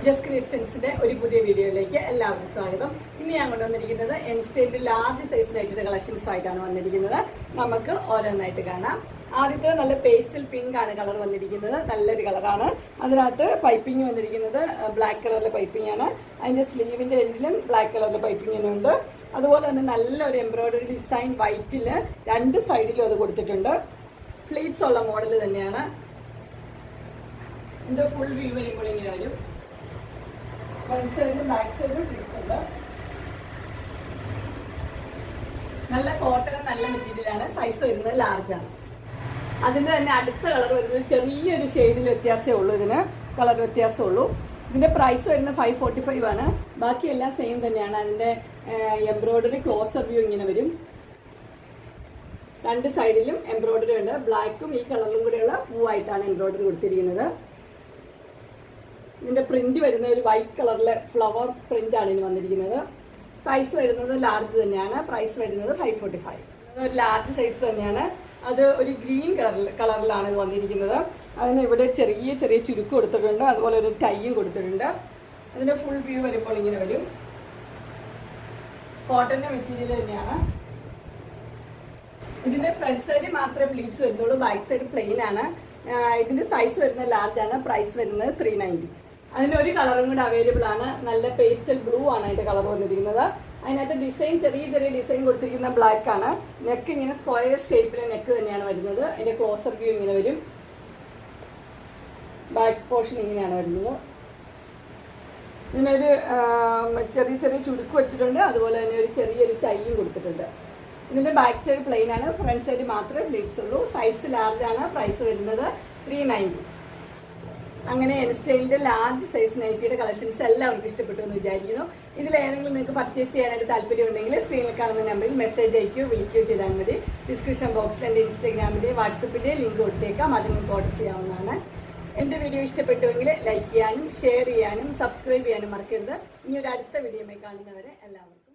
Just ക്രിയേഷൻസിന്റെ ഒരു പുതിയ വീഡിയോയിലേക്ക് എല്ലാവർക്കും സ്വാഗതം. ഇന്ന് ഞാൻ കൊണ്ടുവന്നിരിക്കുന്നത് എൻസ്റ്റൈൻ്റെ ലാർജ് സൈസിലായിട്ടുള്ള കളക്ഷൻസ് ആയിട്ടാണ് വന്നിരിക്കുന്നത്. നമുക്ക് ഓരോന്നായിട്ട് കാണാം. ആദ്യത്തെ നല്ല പേസ്റ്റൽ പിങ്ക് ആണ് കളർ വന്നിരിക്കുന്നത്. നല്ലൊരു കളറാണ്. അതിനകത്ത് പൈപ്പിംഗ് വന്നിരിക്കുന്നത് ബ്ലാക്ക് കളറിലെ പൈപ്പിംഗ് ആണ്. അതിന്റെ സ്ലീവിന്റെ എൻഡിലും ബ്ലാക്ക് കളറിലെ പൈപ്പിംഗ് ഉണ്ട്. അതുപോലെ തന്നെ നല്ലൊരു എംബ്രോയിഡറി ഡിസൈൻ വൈറ്റിൽ രണ്ട് സൈഡിലും അത് കൊടുത്തിട്ടുണ്ട്. ഫ്ലീറ്റ്സ് ഉള്ള മോഡൽ തന്നെയാണ്. ഇതിന്റെ ഫുൾ വ്യൂ വരുമ്പോൾ ഇങ്ങനെ വരും. ഫ്രണ്ട് സൈഡിലും ബാക്ക് സൈഡിലും ഫ്ലീറ്റ്സ് ഉണ്ട്. നല്ല കോട്ടൺ, നല്ല മെറ്റീരിയൽ ആണ്. സൈസ് വരുന്നത് ലാർജ് ആണ്. അതിന്റെ തന്നെ അടുത്ത കളർ വരുന്നത് ചെറിയൊരു ഷെയ്ഡിൽ വ്യത്യാസമേ ഉള്ളൂ. ഇതിന് കളർ വ്യത്യാസമുള്ളൂ. ഇതിന്റെ പ്രൈസ് വരുന്നത് 545 ആണ്. ബാക്കിയെല്ലാം സെയിം തന്നെയാണ്. അതിന്റെ എംബ്രോയിഡറി ക്ലോസർ വ്യൂ ഇങ്ങനെ വരും. രണ്ട് സൈഡിലും എംബ്രോയിഡറി ഉണ്ട്. ബ്ലാക്കും ഈ കളറിലും കൂടെയുള്ള പൂവായിട്ടാണ് എംബ്രോയിഡറി കൊടുത്തിരിക്കുന്നത്. ഇതിന്റെ പ്രിന്റ് വരുന്നത് ഒരു വൈറ്റ് കളറിലെ ഫ്ലവർ പ്രിന്റ് ആണ് ഇതിന് വന്നിരിക്കുന്നത്. സൈസ് വരുന്നത് ലാർജ് തന്നെയാണ്. പ്രൈസ് വരുന്നത് 545. ഒരു ലാർജ് സൈസ് തന്നെയാണ്. അത് ഒരു ഗ്രീൻ കളറിലാണ് ഇത് വന്നിരിക്കുന്നത്. അതിന് ഇവിടെ ചെറിയ ചെറിയ ചുരുക്ക് കൊടുത്തിട്ടുണ്ട്. അതുപോലെ ഒരു ടൈയും കൊടുത്തിട്ടുണ്ട്. അതിന്റെ ഫുൾ വ്യൂ വരുമ്പോൾ ഇങ്ങനെ വരും. കോട്ടന്റെ മെറ്റീരിയൽ തന്നെയാണ്. ഇതിന്റെ ഫ്രണ്ട് സൈഡിൽ മാത്രമേ പ്ലീറ്റ്സ് വരുന്നുള്ളൂ. ബാക്ക് സൈഡ് പ്ലെയിൻ ആണ്. ഇതിന്റെ സൈസ് വരുന്നത് ലാർജ് ആണ്. പ്രൈസ് വരുന്നത് 390. അതിനൊരു കളറും കൂടെ അവൈലബിൾ ആണ്. നല്ല പേസ്റ്റൽ ബ്ലൂ ആണ് അതിന്റെ കളർ വന്നിരിക്കുന്നത്. അതിനകത്ത് ഡിസൈൻ ചെറിയ ചെറിയ ഡിസൈൻ കൊടുത്തിരിക്കുന്ന ബ്ലാക്ക് ആണ്. നെക്ക് ഇങ്ങനെ സ്ക്വയർ ഷേപ്പിലെ നെക്ക് തന്നെയാണ് വരുന്നത്. അതിന്റെ ക്ലോസർ വ്യൂ ഇങ്ങനെ വരും. ബാക്ക് പോർഷൻ ഇങ്ങനെയാണ് വരുന്നത്. ഇതിനൊരു ചെറിയ ചെറിയ ചുരുക്ക് വെച്ചിട്ടുണ്ട്. അതുപോലെ തന്നെ ഒരു ചെറിയൊരു ടൈയും കൊടുത്തിട്ടുണ്ട്. ഇതിന്റെ ബാക്ക് സൈഡ് പ്ലെയിൻ ആണ്. ഫ്രണ്ട് സൈഡ് മാത്രമേ ഫ്ലീറ്റ്സ് ഉള്ളൂ. സൈസ് ലാർജ് ആണ്. പ്രൈസ് വരുന്നത് 390. അങ്ങനെ എൻസ്റ്റൈലിന്റെ ലാർജ് സൈസ് നൈറ്റിയുടെ കളക്ഷൻസ് എല്ലാവർക്കും ഇഷ്ടപ്പെട്ടു എന്ന് വിചാരിക്കുന്നു. ഇതിലേതെങ്കിലും നിങ്ങൾക്ക് പർച്ചേസ് ചെയ്യാനായിട്ട് താല്പര്യമുണ്ടെങ്കിൽ സ്ക്രീനിൽ കാണുന്ന നമ്പറിൽ മെസ്സേജ് അയക്കുകയോ വിളിക്കുകയോ ചെയ്താൽ മതി. ഡിസ്ക്രിപ്ഷൻ ബോക്സിൽ എൻ്റെ ഇൻസ്റ്റാഗ്രാമിന്റെ വാട്സപ്പിന്റെ ലിങ്ക് കൊടുത്തേക്കാം. അതിൽ നിങ്ങൾക്ക് ഓർഡർ ചെയ്യാവുന്നതാണ്. എൻ്റെ വീഡിയോ ഇഷ്ടപ്പെട്ടുവെങ്കിൽ ലൈക്ക് ചെയ്യാനും ഷെയർ ചെയ്യാനും സബ്സ്ക്രൈബ് ചെയ്യാനും മറക്കരുത്. ഇനി ഒരു അടുത്ത വീഡിയോയുമായി കാണുന്നവരെ എല്ലാവർക്കും